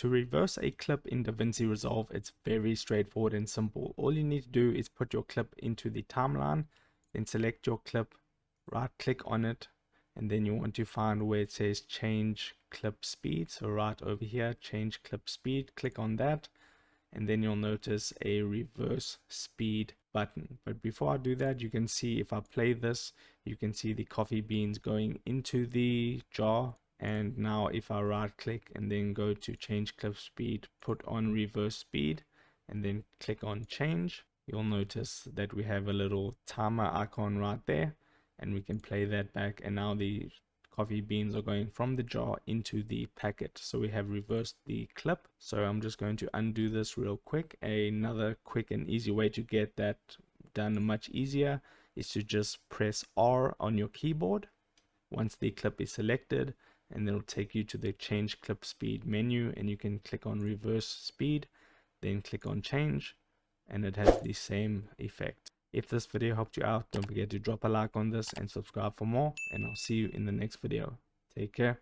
to reverse a clip in Davinci Resolve, it's very straightforward and simple. All you need to do is put your clip into the timeline, then select your clip, right click on it, and then you want to find where it says change clip speed. So right over here, change clip speed, click on that, and then you'll notice a reverse speed button. But before I do that, you can see if I play this, you can see the coffee beans going into the jar. And now if I right click and then go to change clip speed, put on reverse speed, and then click on change, you'll notice that we have a little timer icon right there, and we can play that back. And now the coffee beans are going from the jar into the packet. So we have reversed the clip. So I'm just going to undo this real quick. Another quick and easy way to get that done much easier is to just press R on your keyboard once the clip is selected, and it'll take you to the change clip speed menu, and you can click on reverse speed, then click on change, and it has the same effect. If this video helped you out, don't forget to drop a like on this and subscribe for more, and I'll see you in the next video. Take care.